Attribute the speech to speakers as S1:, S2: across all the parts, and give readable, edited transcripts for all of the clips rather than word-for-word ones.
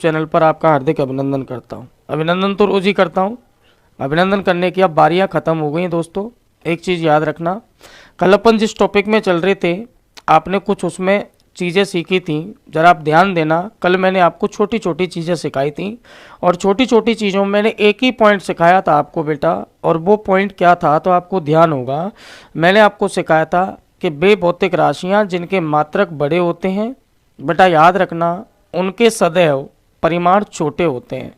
S1: Channel पर आपका हार्दिक अभिनंदन करता हूं। अभिनंदन तो रोज ही करता हूं। अभिनंदन करने की अब बारियां खत्म हो गई हैं दोस्तों। एक चीज़ याद रखना, कल अपन जिस टॉपिक में चल रहे थे आपने कुछ उसमें चीज़ें सीखी थी, ज़रा आप ध्यान देना। कल मैंने आपको छोटी छोटी चीज़ें सिखाई थी और छोटी छोटी चीज़ों में मैंने एक ही पॉइंट सिखाया था आपको बेटा, और वो पॉइंट क्या था तो आपको ध्यान होगा। मैंने आपको सिखाया था कि बेभौतिक राशियाँ जिनके मात्रक बड़े होते हैं बेटा, याद रखना उनके सदैव परिमाण छोटे होते हैं,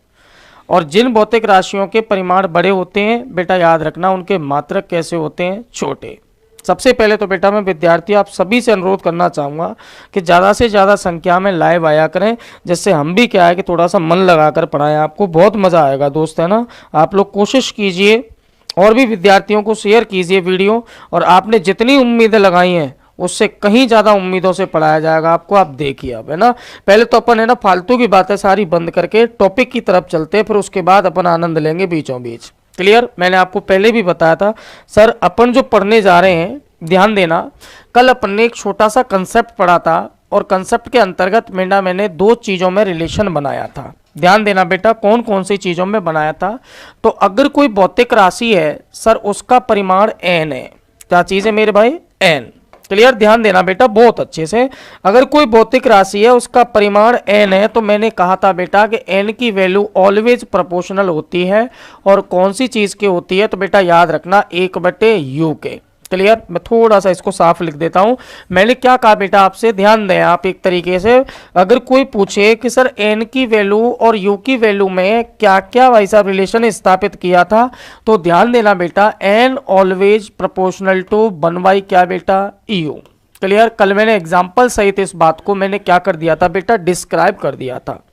S1: और जिन भौतिक राशियों के परिमाण बड़े होते हैं बेटा याद रखना उनके मात्रक कैसे होते हैं, छोटे। सबसे पहले तो बेटा मैं विद्यार्थी आप सभी से अनुरोध करना चाहूँगा कि ज़्यादा से ज़्यादा संख्या में लाइव आया करें, जिससे हम भी क्या है कि थोड़ा सा मन लगाकर पढ़ाएं, आपको बहुत मज़ा आएगा दोस्त, है ना। आप लोग कोशिश कीजिए और भी विद्यार्थियों को शेयर कीजिए वीडियो, और आपने जितनी उम्मीदें लगाई हैं उससे कहीं ज़्यादा उम्मीदों से पढ़ाया जाएगा आपको। आप देखिए अब, है ना। पहले तो अपन है ना फालतू की बातें सारी बंद करके टॉपिक की तरफ चलते हैं, फिर उसके बाद अपन आनंद लेंगे बीचों बीच। क्लियर। मैंने आपको पहले भी बताया था सर अपन जो पढ़ने जा रहे हैं ध्यान देना। कल अपन ने एक छोटा सा कंसेप्ट पढ़ा था, और कंसेप्ट के अंतर्गत मैंने दो चीज़ों में रिलेशन बनाया था। ध्यान देना बेटा, कौन कौन सी चीज़ों में बनाया था। तो अगर कोई भौतिक राशि है सर उसका परिमाण n है। क्या चीज़ है मेरे भाई, n। क्लियर। ध्यान देना बेटा बहुत अच्छे से। अगर कोई भौतिक राशि है उसका परिमाण n है, तो मैंने कहा था बेटा कि n की वैल्यू ऑलवेज प्रोपोर्शनल होती है, और कौन सी चीज़ की होती है तो बेटा याद रखना 1/u के। क्लियर। मैं थोड़ा सा इसको साफ लिख देता हूं। मैंने क्या कहा बेटा आपसे, ध्यान दें आप एक तरीके से। अगर कोई पूछे कि सर n की वैल्यू और u की वैल्यू में क्या क्या भाई साहब रिलेशन स्थापित किया था, तो ध्यान देना बेटा n ऑलवेज प्रोपोर्शनल टू 1/, क्या बेटा, u। क्लियर। कल मैंने एग्जाम्पल सहित इस बात को मैंने क्या कर दिया था बेटा, डिस्क्राइब कर दिया था।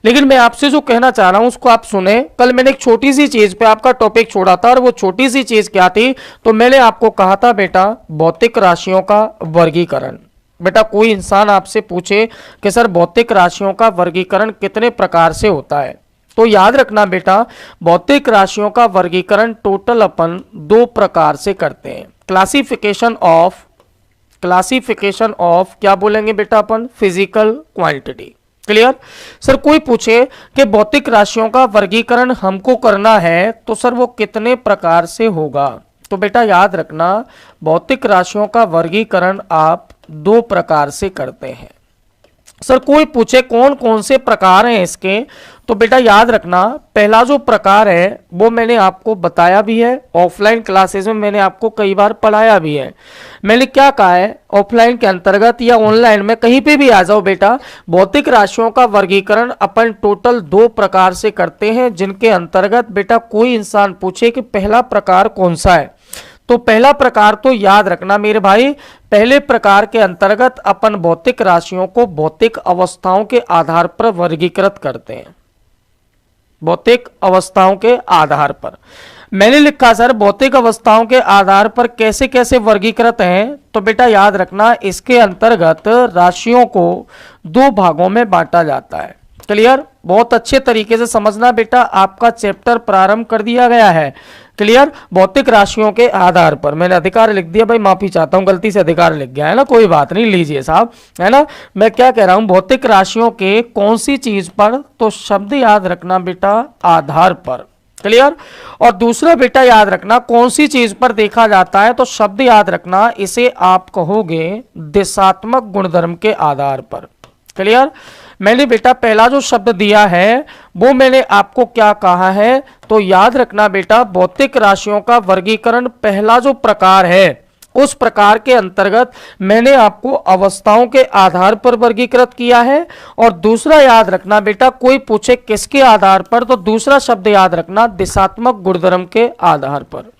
S1: लेकिन मैं आपसे जो कहना चाह रहा हूं उसको आप सुने। कल मैंने एक छोटी सी चीज पे आपका टॉपिक छोड़ा था, और वो छोटी सी चीज क्या थी, तो मैंने आपको कहा था बेटा भौतिक राशियों का वर्गीकरण। बेटा कोई इंसान आपसे पूछे कि सर भौतिक राशियों का वर्गीकरण कितने प्रकार से होता है, तो याद रखना बेटा भौतिक राशियों का वर्गीकरण टोटल अपन दो प्रकार से करते हैं। क्लासिफिकेशन ऑफ क्या बोलेंगे बेटा अपन, फिजिकल क्वांटिटी। क्लियर। सर कोई पूछे कि भौतिक राशियों का वर्गीकरण हमको करना है तो सर वो कितने प्रकार से होगा, तो बेटा याद रखना भौतिक राशियों का वर्गीकरण आप दो प्रकार से करते हैं। सर कोई पूछे कौन कौन से प्रकार हैं इसके, तो बेटा याद रखना पहला जो प्रकार है वो मैंने आपको बताया भी है, ऑफलाइन क्लासेस में मैंने आपको कई बार पढ़ाया भी है। मैंने क्या कहा है, ऑफलाइन के अंतर्गत या ऑनलाइन में कहीं पे भी आ जाओ बेटा, भौतिक राशियों का वर्गीकरण अपन टोटल दो प्रकार से करते हैं, जिनके अंतर्गत बेटा कोई इंसान पूछे कि पहला प्रकार कौन सा है, तो पहला प्रकार तो याद रखना मेरे भाई, पहले प्रकार के अंतर्गत अपन भौतिक राशियों को भौतिक अवस्थाओं के आधार पर वर्गीकृत करते हैं। भौतिक अवस्थाओं के आधार पर मैंने लिखा सर भौतिक अवस्थाओं के आधार पर कैसे कैसे वर्गीकृत हैं, तो बेटा याद रखना इसके अंतर्गत राशियों को दो भागों में बांटा जाता है। क्लियर। बहुत अच्छे तरीके से समझना बेटा, आपका चैप्टर प्रारंभ कर दिया गया है। क्लियर। भौतिक राशियों के आधार पर मैंने अधिकार लिख दिया भाई, माफी चाहता हूं गलती से अधिकार लिख गया है ना, कोई बात नहीं, लीजिए साहब, है ना। मैं क्या कह रहा हूं, भौतिक राशियों के कौन सी चीज पर, तो शब्द याद रखना बेटा आधार पर। क्लियर। और दूसरा बेटा याद रखना कौन सी चीज पर देखा जाता है, तो शब्द याद रखना इसे आप कहोगे दिशात्मक गुणधर्म के आधार पर। क्लियर। मैंने बेटा पहला जो शब्द दिया है वो मैंने आपको क्या कहा है, तो याद रखना बेटा भौतिक राशियों का वर्गीकरण पहला जो प्रकार है उस प्रकार के अंतर्गत मैंने आपको अवस्थाओं के आधार पर वर्गीकृत किया है। और दूसरा याद रखना बेटा कोई पूछे किसके आधार पर, तो दूसरा शब्द याद रखना दिशात्मक गुणधर्म के आधार पर।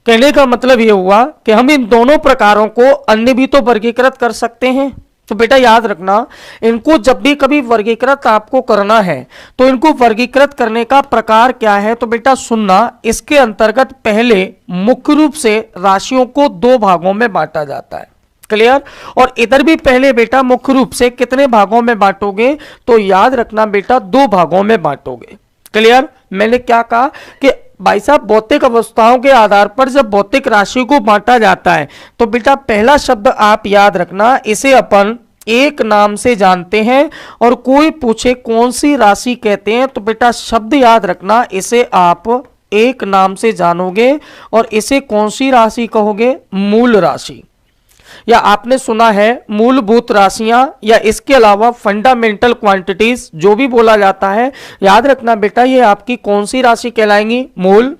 S1: कहने का मतलब यह हुआ कि हम इन दोनों प्रकारों को अन्य भी तो वर्गीकृत कर सकते हैं, तो बेटा याद रखना इनको जब भी कभी वर्गीकृत आपको करना है तो इनको वर्गीकृत करने का प्रकार क्या है, तो बेटा सुनना इसके अंतर्गत पहले मुख्य रूप से राशियों को दो भागों में बांटा जाता है। क्लियर। और इधर भी पहले बेटा मुख्य रूप से कितने भागों में बांटोगे, तो याद रखना बेटा दो भागों में बांटोगे। क्लियर। मैंने क्या कहा कि भाई साहब भौतिक अवस्थाओं के आधार पर जब भौतिक राशि को बांटा जाता है तो बेटा पहला शब्द आप याद रखना, इसे अपन एक नाम से जानते हैं और कोई पूछे कौन सी राशि कहते हैं तो बेटा शब्द याद रखना, इसे आप एक नाम से जानोगे और इसे कौन सी राशि कहोगे? मूल राशि, या आपने सुना है मूलभूत राशियां, या इसके अलावा फंडामेंटल क्वांटिटीज जो भी बोला जाता है, याद रखना बेटा ये आपकी कौन सी राशि कहलाएंगी? मूल।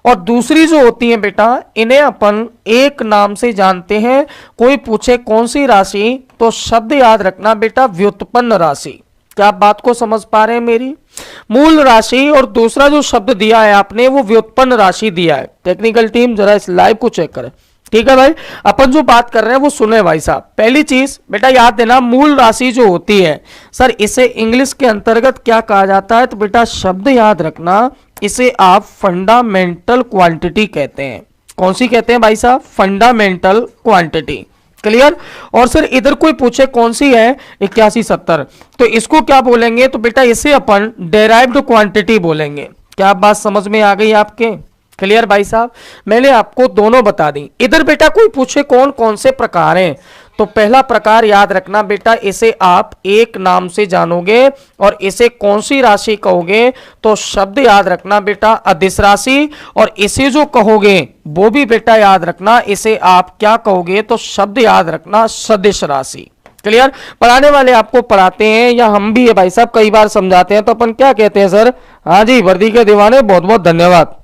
S1: और दूसरी जो होती है बेटा इन्हें अपन एक नाम से जानते हैं, कोई पूछे कौन सी राशि तो शब्द याद रखना बेटा व्युत्पन्न राशि। क्या आप बात को समझ पा रहे हैं मेरी? मूल राशि और दूसरा जो शब्द दिया है आपने वो व्युत्पन्न राशि दिया है। टेक्निकल टीम जरा इस लाइव को चेक करें, ठीक है भाई। अपन जो बात कर रहे हैं वो सुने भाई साहब। पहली चीज बेटा याद देना, मूल राशि जो होती है सर इसे इंग्लिश के अंतर्गत क्या कहा जाता है? तो बेटा शब्द याद रखना, इसे आप फंडामेंटल क्वांटिटी कहते हैं। कौन सी कहते हैं भाई साहब? Fundamental quantity. क्लियर? और सर इधर कोई पूछे कौन सी है? 8170, तो इसको क्या बोलेंगे? तो बेटा इसे अपन डेराइव्ड क्वांटिटी बोलेंगे। क्या आप बात समझ में आ गई आपके? क्लियर भाई साहब? मैंने आपको दोनों बता दी। इधर बेटा कोई पूछे कौन कौन से प्रकार हैं, तो पहला प्रकार याद रखना बेटा, इसे आप एक नाम से जानोगे और इसे कौन सी राशि कहोगे? तो शब्द याद रखना बेटा अदिश राशि, और इसे जो कहोगे वो भी बेटा याद रखना, इसे आप क्या कहोगे? तो शब्द याद रखना सदिश राशि। क्लियर? पढ़ाने वाले आपको पढ़ाते हैं या हम भी है भाई साहब कई बार समझाते हैं, तो अपन क्या कहते हैं सर? हाँ जी, वर्दी के दीवाने बहुत बहुत धन्यवाद।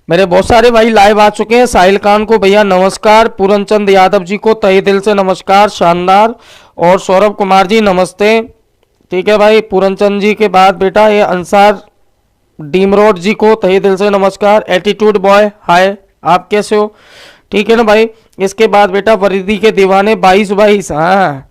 S1: मेरे बहुत सारे भाई लाइव आ चुके हैं। साहिल खान को भैया नमस्कार, पूरनचंद यादव जी को तहे दिल से नमस्कार, शानदार। और सौरभ कुमार जी नमस्ते। ठीक है भाई, पूरनचंद जी के बाद बेटा ये अंसार डीमरोड जी को तहे दिल से नमस्कार। एटीट्यूड बॉय हाय, आप कैसे हो? ठीक है ना भाई। इसके बाद बेटा वर्दी के दीवाने 2222, हाँ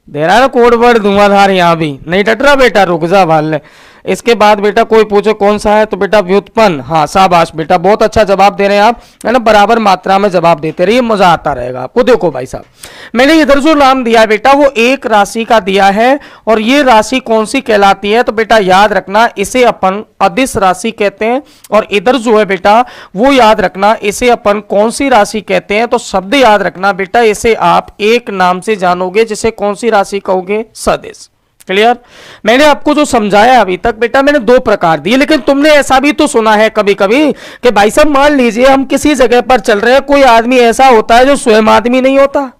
S1: दे रहा है ना कोड वर्ड धुआंधार, यहाँ भी नहीं डट रहा बेटा, रुक जा भाल ले। इसके बाद बेटा कोई पूछे कौन सा है, तो बेटा व्युत्पन्न। हाँ शाबाश बेटा, बहुत अच्छा जवाब दे रहे हैं आप, है ना। बराबर मात्रा में जवाब देते रहिए, मजा आता रहेगा आपको। देखो भाई साहब, मैंने इधर जो नाम दिया है बेटा वो एक राशि का दिया है, और ये राशि कौन सी कहलाती है? तो बेटा याद रखना, इसे अपन अदिश राशि कहते हैं। और इधर जो है बेटा वो याद रखना, इसे अपन कौन सी राशि कहते हैं? तो शब्द याद रखना बेटा, इसे आप एक नाम से जानोगे, जिसे कौन सी राशि कहोगे? सदिश। क्लियर? मैंने आपको जो समझाया अभी तक बेटा, मैंने दो प्रकार दिए, लेकिन तुमने ऐसा भी तो सुना है कभी कभी कि भाई साहब मान लीजिए हम किसी जगह पर चल रहे हैं, कोई आदमी ऐसा होता है जो स्वयं आदमी नहीं होता,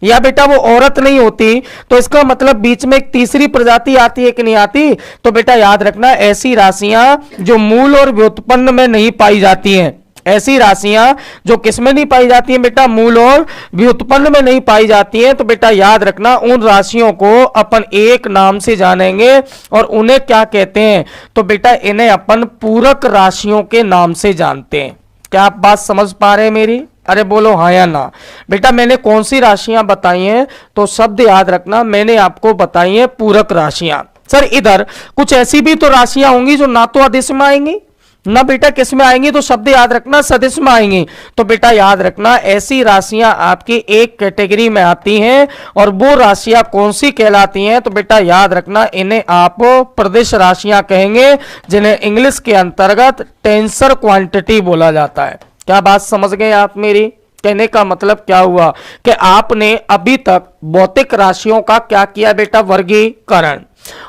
S1: या बेटा वो औरत नहीं होती, तो इसका मतलब बीच में एक तीसरी प्रजाति आती है कि नहीं आती? तो बेटा याद रखना, ऐसी राशियां जो मूल और व्युत्पन्न में नहीं पाई जाती हैं, ऐसी राशियां जो किसमें नहीं पाई जाती हैं बेटा? मूल और व्युत्पन्न में नहीं पाई जाती हैं। तो बेटा याद रखना, उन राशियों को अपन एक नाम से जानेंगे, और उन्हें क्या कहते हैं? तो बेटा इन्हें अपन पूरक राशियों के नाम से जानते हैं। क्या आप बात समझ पा रहे हैं मेरी? अरे बोलो हाँ या ना। बेटा मैंने कौन सी राशियां बताई हैं? तो शब्द याद रखना, मैंने आपको बताई हैं पूरक राशियां। सर इधर कुछ ऐसी भी तो राशियां होंगी जो ना तो अदिश में आएंगी ना बेटा किस में आएंगी, तो शब्द याद रखना सदिश में आएंगी। तो बेटा याद रखना, ऐसी राशियां आपकी एक कैटेगरी में आती हैं, और वो राशियां कौन सी कहलाती हैं? तो बेटा याद रखना, इन्हें आप प्रदिश राशियां कहेंगे, जिन्हें इंग्लिश के अंतर्गत टेंसर क्वांटिटी बोला जाता है। क्या बात समझ गए आप मेरी? कहने का मतलब क्या हुआ कि आपने अभी तक भौतिक राशियों का क्या किया बेटा? वर्गीकरण।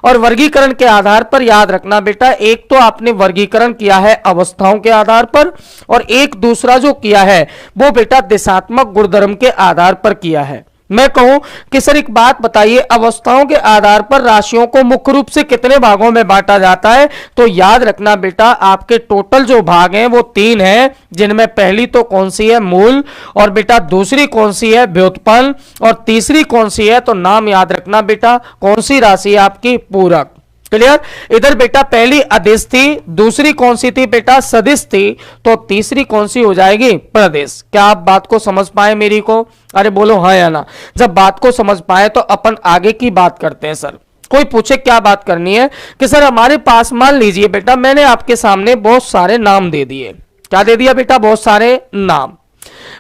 S1: और वर्गीकरण के आधार पर याद रखना बेटा, एक तो आपने वर्गीकरण किया है अवस्थाओं के आधार पर, और एक दूसरा जो किया है वो बेटा दिशात्मक गुणधर्म के आधार पर किया है। मैं कहूं कि सर एक बात बताइए, अवस्थाओं के आधार पर राशियों को मुख्य रूप से कितने भागों में बांटा जाता है? तो याद रखना बेटा, आपके टोटल जो भाग हैं वो 3 हैं, जिनमें पहली तो कौन सी है? मूल, और बेटा दूसरी कौन सी है? व्युत्पन्न, और तीसरी कौन सी है? तो नाम याद रखना बेटा, कौन सी राशि है आपकी? पूरक। क्लियर? इधर बेटा पहली अदिश थी, दूसरी कौन सी थी बेटा? सदिश थी, तो तीसरी कौन सी हो जाएगी? प्रदिश। क्या आप बात को समझ पाए मेरी को? अरे बोलो हाँ या ना। जब बात को समझ पाए तो अपन आगे की बात करते हैं। सर कोई पूछे क्या बात करनी है कि सर हमारे पास मान लीजिए बेटा, मैंने आपके सामने बहुत सारे नाम दे दिए। क्या दे दिया बेटा? बहुत सारे नाम।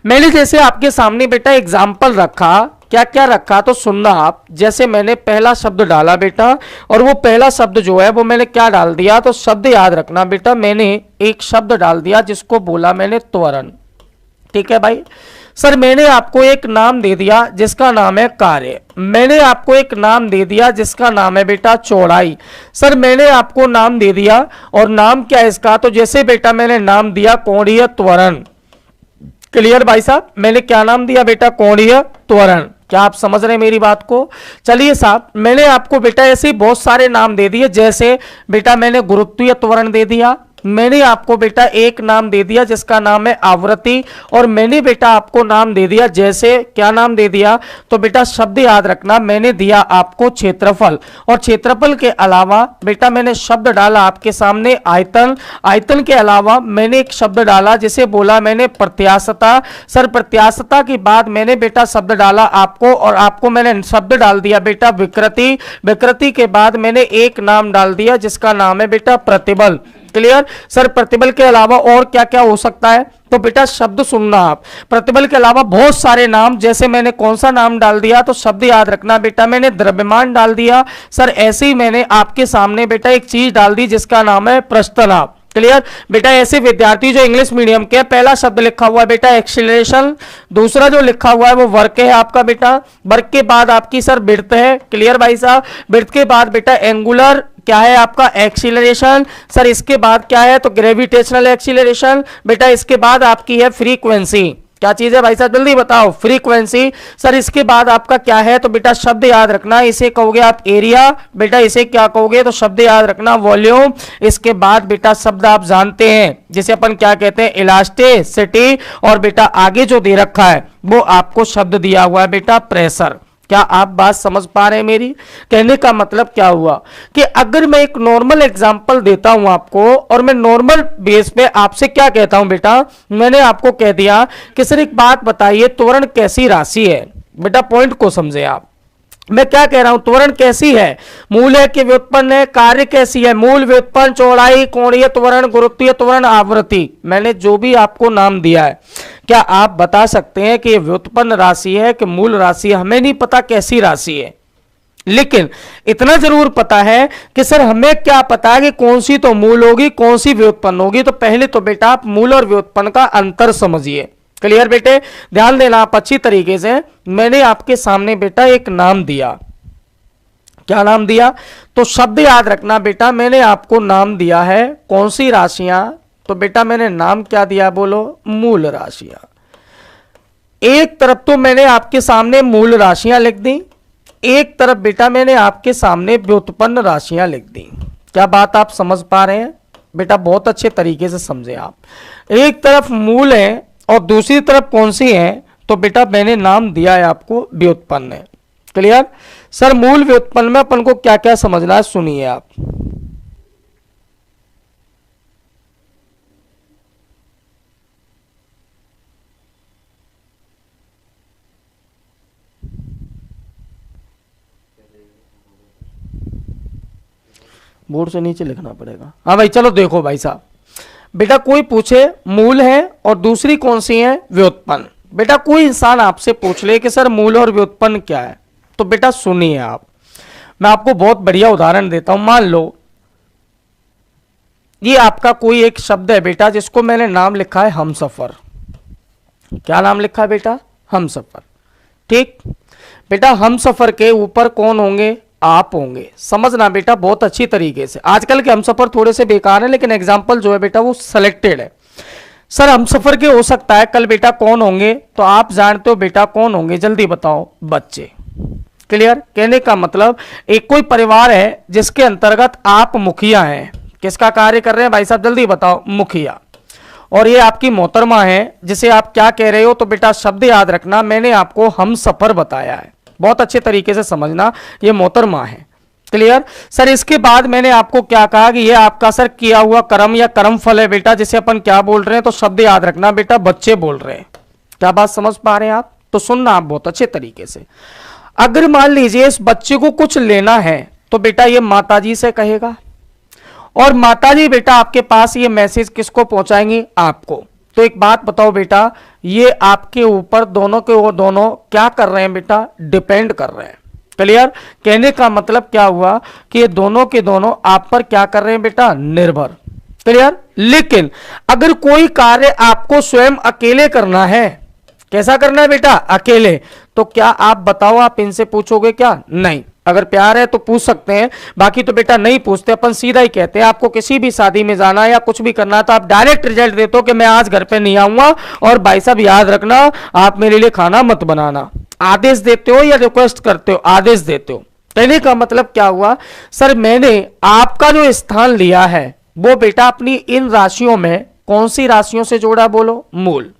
S1: मैंने जैसे आपके सामने बेटा एग्जाम्पल रखा क्या क्या रखा तो सुनना आप। जैसे मैंने पहला शब्द डाला बेटा, और वो पहला शब्द जो है वो मैंने क्या डाल दिया, तो शब्द याद रखना बेटा, मैंने एक शब्द डाल दिया जिसको बोला मैंने त्वरण। ठीक है भाई। सर मैंने आपको एक नाम दे दिया जिसका नाम है कार्य। मैंने आपको एक नाम दे दिया जिसका नाम है बेटा चौड़ाई। सर मैंने आपको नाम दे दिया, और नाम क्या है इसका, तो जैसे बेटा मैंने नाम दिया कोणीय त्वरण। क्लियर भाई साहब, मैंने क्या नाम दिया बेटा, कोणीय त्वरण। क्या आप समझ रहे हैं मेरी बात को? चलिए साहब, मैंने आपको बेटा ऐसे बहुत सारे नाम दे दिए, जैसे बेटा मैंने गुरुत्वीय त्वरण दे दिया, मैंने आपको बेटा एक नाम दे दिया जिसका नाम है आवृत्ति, और मैंने बेटा आपको नाम दे दिया, जैसे क्या नाम दे दिया, तो बेटा शब्द याद रखना, मैंने दिया आपको क्षेत्रफल। और क्षेत्रफल के अलावा बेटा मैंने शब्द डाला आपके सामने आयतन। आयतन के अलावा मैंने एक शब्द डाला जिसे बोला मैंने प्रत्यास्थता। सर प्रत्यास्थता के बाद मैंने बेटा शब्द डाला आपको, और आपको मैंने शब्द डाल दिया बेटा विकृति। विकृति के बाद मैंने एक नाम डाल दिया जिसका नाम है बेटा प्रतिबल। क्लियर? सर प्रतिबल के अलावा और क्या क्या हो सकता है, तो बेटा शब्द सुनना आप। प्रतिबल के अलावा बहुत सारे नाम, जैसे मैंने कौन सा नाम डाल दिया, तो शब्द याद रखना बेटा, मैंने द्रव्यमान डाल दिया। सर ऐसे ही मैंने आपके सामने बेटा एक चीज डाल दी जिसका नाम है प्रस्थनाभ। क्लियर? बेटा ऐसे विद्यार्थी जो इंग्लिश मीडियम के, पहला शब्द लिखा हुआ है बेटा एक्सीलरेशन, दूसरा जो लिखा हुआ है वो वर्क है आपका बेटा, वर्क के बाद आपकी सर विड्थ है। क्लियर भाई साहब? विड्थ के बाद बेटा एंगुलर क्या है आपका एक्सीलरेशन। सर इसके बाद क्या है, तो ग्रेविटेशनल एक्सीलरेशन। बेटा इसके बाद आपकी है फ्रीक्वेंसी। क्या चीज है भाई साहब, जल्दी बताओ, फ्रीक्वेंसी। सर इसके बाद आपका क्या है, तो बेटा शब्द याद रखना, इसे कहोगे आप एरिया। बेटा इसे क्या कहोगे, तो शब्द याद रखना वॉल्यूम। इसके बाद बेटा शब्द आप जानते हैं जिसे अपन क्या कहते हैं, इलास्टिसिटी। और बेटा आगे जो दे रखा है वो आपको शब्द दिया हुआ है बेटा प्रेशर। क्या आप बात समझ पा रहे हैं मेरी? कहने का मतलब क्या हुआ कि अगर मैं एक नॉर्मल एग्जांपल देता हूं आपको, और मैं नॉर्मल बेस पे आपसे क्या कहता हूं बेटा, मैंने आपको कह दिया कि सर एक बात बताइए, त्वरण कैसी राशि है। बेटा पॉइंट को समझे आप, मैं क्या कह रहा हूं, त्वरण कैसी है, मूल है कि व्युत्पन्न है, कार्य कैसी है, मूल, व्युत्पन्न, चौड़ाई, कोणीय त्वरण, गुरुत्वीय त्वरण, आवृत्ति। मैंने जो भी आपको नाम दिया है, क्या आप बता सकते हैं कि ये व्युत्पन्न राशि है कि मूल राशि है? हमें नहीं पता कैसी राशि है, लेकिन इतना जरूर पता है कि सर हमें क्या पता है कि कौन सी तो मूल होगी, कौन सी व्युत्पन्न होगी। तो पहले तो बेटा आप मूल और व्युत्पन्न का अंतर समझिए। क्लियर बेटे? ध्यान देना आप अच्छी तरीके से। मैंने आपके सामने बेटा एक नाम दिया, क्या नाम दिया, तो शब्द याद रखना बेटा, मैंने आपको नाम दिया है कौन सी राशियां, तो बेटा मैंने नाम क्या दिया, बोलो, मूल राशियां। एक तरफ तो मैंने आपके सामने मूल राशियां लिख दी, एक तरफ बेटा मैंने आपके सामने व्युत्पन्न राशियां लिख दी। क्या बात आप समझ पा रहे हैं बेटा? बहुत अच्छे तरीके से समझे आप। एक तरफ मूल है और दूसरी तरफ कौन सी है, तो बेटा मैंने नाम दिया है आपको व्युत्पन्न है। क्लियर? सर मूल व्युत्पन्न में अपन को क्या क्या समझना है, सुनिए आप। बोर्ड से नीचे लिखना पड़ेगा। हाँ भाई चलो देखो भाई साहब, बेटा कोई पूछे मूल है और दूसरी कौन सी है, व्युत्पन्न। बेटा कोई इंसान आपसे पूछ ले कि सर मूल और व्युत्पन्न क्या है, तो बेटा सुनिए आप, मैं आपको बहुत बढ़िया उदाहरण देता हूं। मान लो ये आपका कोई एक शब्द है बेटा जिसको मैंने नाम लिखा है हमसफर। क्या नाम लिखा है बेटा, हमसफर। ठीक बेटा, हमसफर के ऊपर कौन होंगे, आप होंगे। समझना बेटा बहुत अच्छी तरीके से। आजकल के हमसफर थोड़े से बेकार हैं, लेकिन एग्जाम्पल जो है बेटा वो सिलेक्टेड है। सर हमसफर के हो सकता है कल बेटा कौन होंगे, तो आप जानते हो बेटा कौन होंगे, जल्दी बताओ, बच्चे। क्लियर? कहने का मतलब एक कोई परिवार है जिसके अंतर्गत आप मुखिया हैं। किसका कार्य कर रहे हैं भाई साहब, जल्दी बताओ, मुखिया। और ये आपकी मोहतरमा है जिसे आप क्या कह रहे हो, तो बेटा शब्द याद रखना, मैंने आपको हमसफर बताया है, बहुत अच्छे तरीके से समझना, ये मोहतरमा है। क्लियर? सर इसके बाद मैंने आपको क्या कहा कि ये आपका सर किया हुआ कर्म या कर्म फल है बेटा, जिसे अपन क्या बोल रहे हैं, तो शब्द याद रखना बेटा, बच्चे बोल रहे हैं। क्या बात समझ पा रहे हैं आप? तो सुनना आप बहुत अच्छे तरीके से। अगर मान लीजिए इस बच्चे को कुछ लेना है, तो बेटा ये माताजी से कहेगा, और माताजी बेटा आपके पास ये मैसेज किसको पहुंचाएंगी, आपको। तो एक बात बताओ बेटा, ये आपके ऊपर दोनों के वो दोनों क्या कर रहे हैं बेटा, डिपेंड कर रहे हैं। क्लियर? कहने का मतलब क्या हुआ कि ये दोनों के दोनों आप पर क्या कर रहे हैं बेटा, निर्भर। क्लियर? लेकिन अगर कोई कार्य आपको स्वयं अकेले करना है, कैसा करना है बेटा, अकेले, तो क्या आप बताओ, आप इनसे पूछोगे क्या? नहीं। अगर प्यार है तो पूछ सकते हैं, बाकी तो बेटा नहीं पूछते, अपन सीधा ही कहते हैं। आपको किसी भी शादी में जाना है या कुछ भी करना है तो आप डायरेक्ट रिजल्ट देते हो कि मैं आज घर पे नहीं आऊंगा और भाई साहब याद रखना आप मेरे लिए खाना मत बनाना। आदेश देते हो या रिक्वेस्ट करते हो? आदेश देते हो। कहने का मतलब क्या हुआ, सर मैंने आपका जो स्थान लिया है वो बेटा अपनी इन राशियों में कौन सी राशियों से जोड़ा, बोलो, मूल।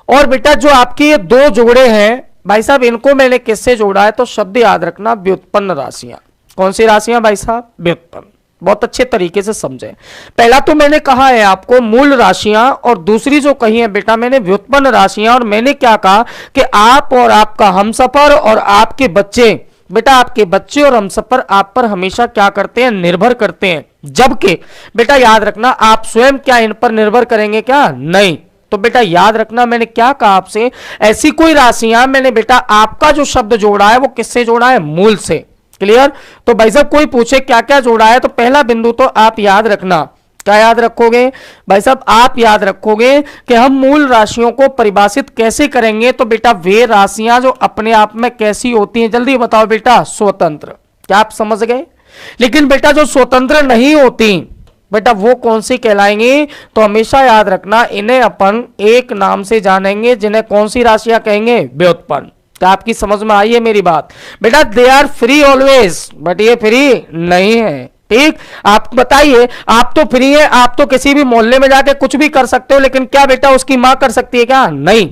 S1: और बेटा जो आपके ये दो जोड़े हैं भाई साहब, इनको मैंने किससे जोड़ा है, तो शब्द याद रखना, व्युत्पन्न राशियां। कौन सी राशियां भाई साहब, व्युत्पन्न। बहुत अच्छे तरीके से समझे। पहला तो मैंने कहा है आपको मूल राशियां, और दूसरी जो कही है बेटा मैंने व्युत्पन्न राशियां। और मैंने क्या कहा कि आप और आपका हमसफर और आपके बच्चे, बेटा आपके बच्चे और हमसफर आप पर हमेशा क्या करते हैं, निर्भर करते हैं। जबकि बेटा याद रखना आप स्वयं क्या इन पर निर्भर करेंगे क्या, नहीं। तो बेटा याद रखना मैंने क्या कहा आपसे, ऐसी कोई राशियां मैंने बेटा आपका जो शब्द जोड़ा है वो किससे जोड़ा है, मूल से। क्लियर? तो भाई साहब कोई पूछे क्या क्या जोड़ा है, तो पहला बिंदु तो आप याद रखना, क्या याद रखोगे भाई साहब, आप याद रखोगे कि हम मूल राशियों को परिभाषित कैसे करेंगे। तो बेटा वे राशियां जो अपने आप में कैसी होती हैं, जल्दी बताओ बेटा, स्वतंत्र। क्या आप समझ गए? लेकिन बेटा जो स्वतंत्र नहीं होती बेटा वो कौन सी कहलाएंगी, तो हमेशा याद रखना इन्हें अपन एक नाम से जानेंगे, जिन्हें कौन सी राशियां कहेंगे, व्युत्पन्न। क्या आपकी समझ में आई है मेरी बात? बेटा दे आर फ्री ऑलवेज, बट ये फ्री नहीं है। ठीक, आप बताइए, आप तो फ्री है, आप तो किसी भी मोहल्ले में जाके कुछ भी कर सकते हो, लेकिन क्या बेटा उसकी मां कर सकती है क्या, नहीं।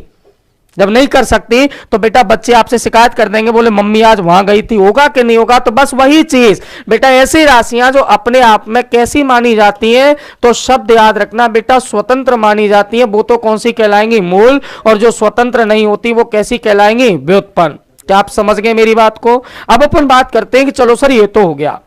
S1: जब नहीं कर सकती तो बेटा बच्चे आपसे शिकायत कर देंगे, बोले मम्मी आज वहां गई थी, होगा कि नहीं होगा। तो बस वही चीज बेटा, ऐसी राशियां जो अपने आप में कैसी मानी जाती हैं, तो शब्द याद रखना बेटा स्वतंत्र मानी जाती हैं, वो तो कौन सी कहलाएंगी, मूल। और जो स्वतंत्र नहीं होती वो कैसी कहलाएंगी, व्युत्पन्न। क्या आप समझ गए मेरी बात को? अब अपन बात करते हैं कि चलो सर ये तो हो गया,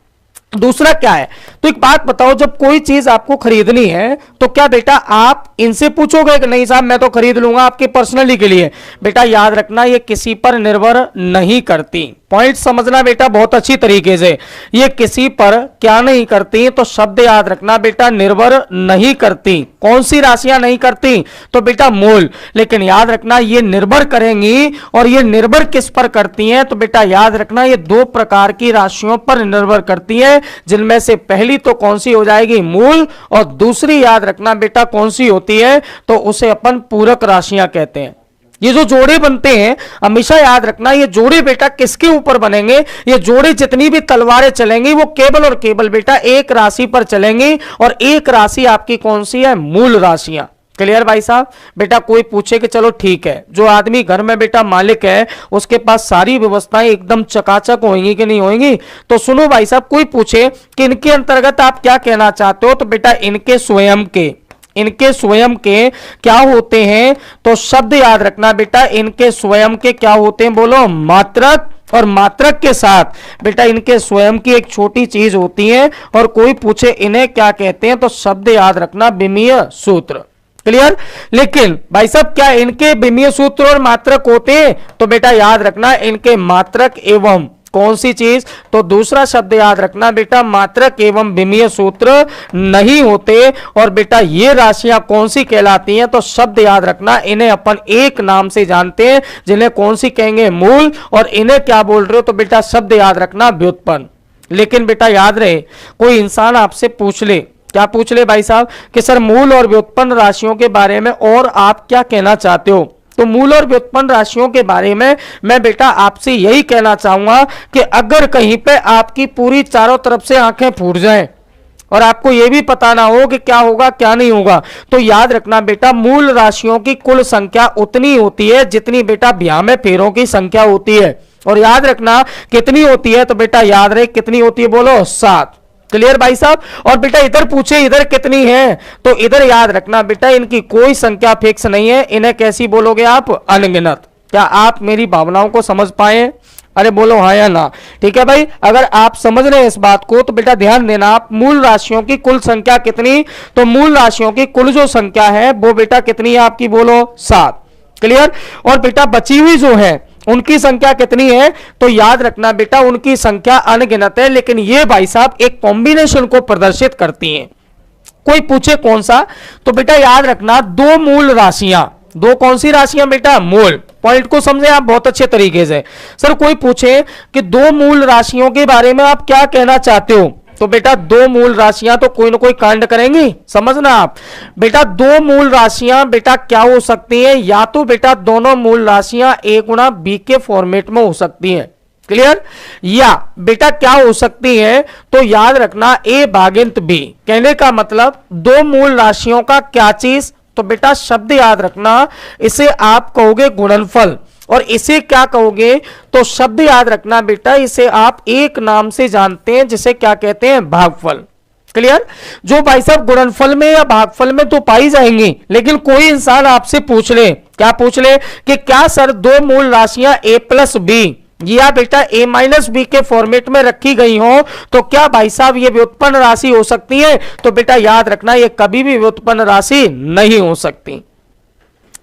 S1: दूसरा क्या है। तो एक बात बताओ, जब कोई चीज आपको खरीदनी है तो क्या बेटा आप इनसे पूछोगे कि नहीं साहब मैं तो खरीद लूंगा आपके पर्सनली के लिए। बेटा याद रखना ये किसी पर निर्भर नहीं करती। पॉइंट समझना बेटा बहुत अच्छी तरीके से, ये किसी पर क्या नहीं करती, तो शब्द याद रखना बेटा निर्भर नहीं करती। कौन सी राशियां नहीं करती, तो बेटा मूल। लेकिन याद रखना ये निर्भर करेंगी, और ये निर्भर किस पर करती हैं, तो बेटा याद रखना ये दो प्रकार की राशियों पर निर्भर करती है, जिनमें से पहली तो कौन सी हो जाएगी, मूल, और दूसरी याद रखना बेटा कौन सी होती है, तो उसे अपन पूरक राशियां कहते हैं। ये जो जोड़े बनते हैं हमेशा याद रखना, ये जोड़े बेटा किसके ऊपर बनेंगे, ये जोड़े जितनी भी तलवारें चलेंगी वो केवल और केवल बेटा एक राशि पर चलेंगी, और एक राशि आपकी कौन सी है, मूल राशियां। क्लियर भाई साहब? बेटा कोई पूछे कि चलो ठीक है, जो आदमी घर में बेटा मालिक है उसके पास सारी व्यवस्थाएं एकदम चकाचक होंगी कि नहीं होंगी, तो सुनो भाई साहब, कोई पूछे कि इनके अंतर्गत आप क्या कहना चाहते हो, तो बेटा इनके स्वयं के क्या होते हैं, तो शब्द याद रखना बेटा इनके स्वयं के क्या होते हैं, बोलो, मात्रक। और मात्रक के साथ बेटा इनके स्वयं की एक छोटी चीज होती है, और कोई पूछे इन्हें क्या कहते हैं, तो शब्द याद रखना विमीय सूत्र। क्लियर? लेकिन भाई साहब क्या इनके विमीय सूत्र और मात्रक होते हैं, तो बेटा याद रखना इनके मात्रक एवं कौन सी चीज, तो दूसरा शब्द याद रखना बेटा मात्रक एवं विमीय सूत्र नहीं होते। और बेटा ये राशियां कौन सी कहलाती हैं, तो शब्द याद रखना इन्हें अपन एक नाम से जानते हैं, जिन्हें कौन सी कहेंगे, मूल। और इन्हें क्या बोल रहे हो, तो बेटा शब्द याद रखना व्युत्पन्न। लेकिन बेटा याद रहे, कोई इंसान आपसे पूछ ले, क्या पूछ ले भाई साहब, कि सर मूल और व्युत्पन्न राशियों के बारे में और आप क्या कहना चाहते हो, तो मूल और व्युत्पन्न राशियों के बारे में मैं बेटा आपसे यही कहना चाहूंगा कि अगर कहीं पे आपकी पूरी चारों तरफ से आंखें फूट जाएं और आपको यह भी पता ना हो कि क्या होगा क्या नहीं होगा, तो याद रखना बेटा मूल राशियों की कुल संख्या उतनी होती है जितनी बेटा ब्याह में फेरों की संख्या होती है। और याद रखना कितनी होती है, तो बेटा याद रहे कितनी होती है, बोलो, 7। क्लियर भाई साहब? और बेटा इधर पूछे इधर कितनी है, तो इधर याद रखना बेटा इनकी कोई संख्या फिक्स नहीं है, इन्हें कैसी बोलोगे आप, अनगिनत। क्या आप मेरी भावनाओं को समझ पाए? अरे बोलो हाँ या ना। ठीक है भाई, अगर आप समझ रहे हैं इस बात को तो बेटा ध्यान देना, आप मूल राशियों की कुल संख्या कितनी, तो मूल राशियों की कुल जो संख्या है वो बेटा कितनी है आपकी, बोलो 7। क्लियर। और बेटा बची हुई जो है उनकी संख्या कितनी है, तो याद रखना बेटा उनकी संख्या अनगिनत है, लेकिन ये भाई साहब एक कॉम्बिनेशन को प्रदर्शित करती हैं। कोई पूछे कौन सा, तो बेटा याद रखना दो मूल राशियां, दो कौन सी राशियां बेटा, मूल। पॉइंट को समझे आप बहुत अच्छे तरीके से। सर कोई पूछे कि दो मूल राशियों के बारे में आप क्या कहना चाहते हो, तो बेटा दो मूल राशियां तो कोई ना कोई कांड करेंगी, समझना आप। बेटा दो मूल राशियां बेटा क्या हो सकती हैं, या तो बेटा दोनों मूल राशियां a गुणा b के फॉर्मेट में हो सकती हैं। क्लियर। या बेटा क्या हो सकती है, तो याद रखना a भागिंत b। कहने का मतलब दो मूल राशियों का क्या चीज, तो बेटा शब्द याद रखना, इसे आप कहोगे गुणनफल, और इसे क्या कहोगे, तो शब्द याद रखना बेटा, इसे आप एक नाम से जानते हैं जिसे क्या कहते हैं, भागफल। क्लियर। जो भाई साहब गुणनफल में या भागफल में तो पाई जाएंगी, लेकिन कोई इंसान आपसे पूछ ले, क्या पूछ ले कि क्या सर दो मूल राशियां a प्लस बी या बेटा a माइनस बी के फॉर्मेट में रखी गई हो, तो क्या भाई साहब ये व्युत्पन्न राशि हो सकती है, तो बेटा याद रखना ये कभी भी व्युत्पन्न राशि नहीं हो सकती।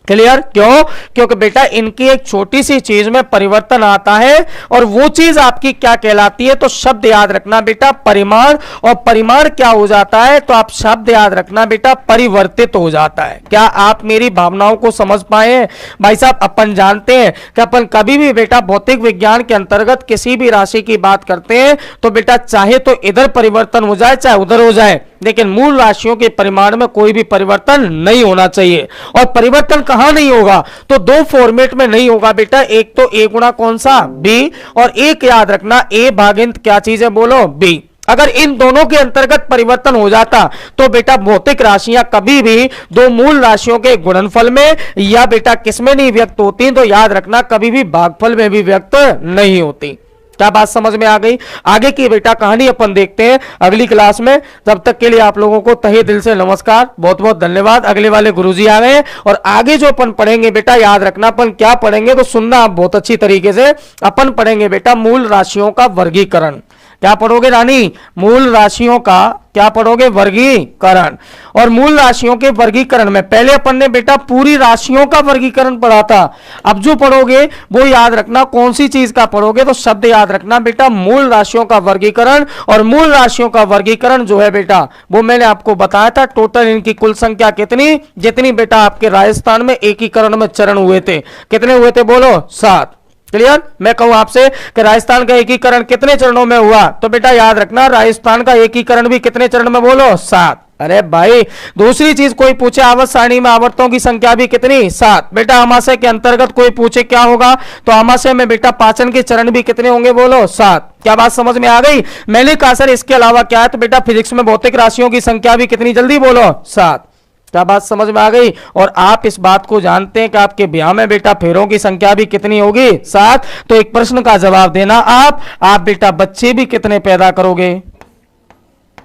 S1: क्लियर। क्यों, क्योंकि बेटा इनकी एक छोटी सी चीज में परिवर्तन आता है, और वो चीज आपकी क्या कहलाती है, तो शब्द याद रखना बेटा परिमाण, और परिमाण क्या हो जाता है, तो आप शब्द याद रखना बेटा परिवर्तित हो जाता है। क्या आप मेरी भावनाओं को समझ पाए भाई साहब। अपन जानते हैं कि अपन कभी भी बेटा भौतिक विज्ञान के अंतर्गत किसी भी राशि की बात करते हैं तो बेटा चाहे तो इधर परिवर्तन हो जाए चाहे उधर हो जाए, लेकिन मूल राशियों के परिमाण में कोई भी परिवर्तन नहीं होना चाहिए। और परिवर्तन कहां नहीं होगा, तो दो फॉर्मेट में नहीं होगा बेटा, एक तो a गुणा कौन सा, b, और एक याद रखना a भागिंत क्या चीज है, बोलो b। अगर इन दोनों के अंतर्गत परिवर्तन हो जाता तो बेटा भौतिक राशियां कभी भी दो मूल राशियों के गुणनफल में या बेटा किसमें नहीं व्यक्त होती, तो याद रखना कभी भी भागफल में भी व्यक्त नहीं होती। क्या बात समझ में आ गई। आगे की बेटा कहानी अपन देखते हैं अगली क्लास में। तब तक के लिए आप लोगों को तहे दिल से नमस्कार, बहुत बहुत धन्यवाद। अगले वाले गुरुजी आ गए, और आगे जो अपन पढ़ेंगे बेटा याद रखना, अपन क्या पढ़ेंगे तो सुनना आप बहुत अच्छी तरीके से। अपन पढ़ेंगे बेटा मूल राशियों का वर्गीकरण। क्या पढ़ोगे रानी, मूल राशियों का क्या पढ़ोगे, वर्गीकरण। और मूल राशियों के वर्गीकरण में पहले अपन ने बेटा पूरी राशियों का वर्गीकरण पढ़ा था, अब जो पढ़ोगे वो याद रखना कौन सी चीज का पढ़ोगे, तो शब्द याद रखना बेटा मूल राशियों का वर्गीकरण। और मूल राशियों का वर्गीकरण जो है बेटा वो मैंने आपको बताया था, टोटल इनकी कुल संख्या कितनी, जितनी बेटा आपके राजस्थान में एकीकरण में चरण हुए थे, कितने हुए थे, बोलो 7। क्लियर। मैं कहूं आपसे कि राजस्थान का एकीकरण कितने चरणों में हुआ, तो बेटा याद रखना राजस्थान का एकीकरण भी कितने चरण में, बोलो 7। अरे भाई दूसरी चीज कोई पूछे आवर्त सारणी में आवर्तों की संख्या भी कितनी, 7। बेटा अमाशय के अंतर्गत कोई पूछे क्या होगा, तो अमाशय में बेटा पाचन के चरण भी कितने होंगे, बोलो 7। क्या बात समझ में आ गई। मैंने कहा सर इसके अलावा क्या है, तो बेटा फिजिक्स में भौतिक राशियों की संख्या भी कितनी, जल्दी बोलो 7। क्या बात समझ में आ गई। और आप इस बात को जानते हैं कि आपके ब्याह में बेटा फेरों की संख्या भी कितनी होगी, 7। तो एक प्रश्न का जवाब देना आप बेटा बच्चे भी कितने पैदा करोगे।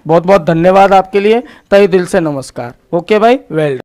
S1: बहुत बहुत धन्यवाद आपके लिए, तहे दिल से नमस्कार। ओके भाई, वेल।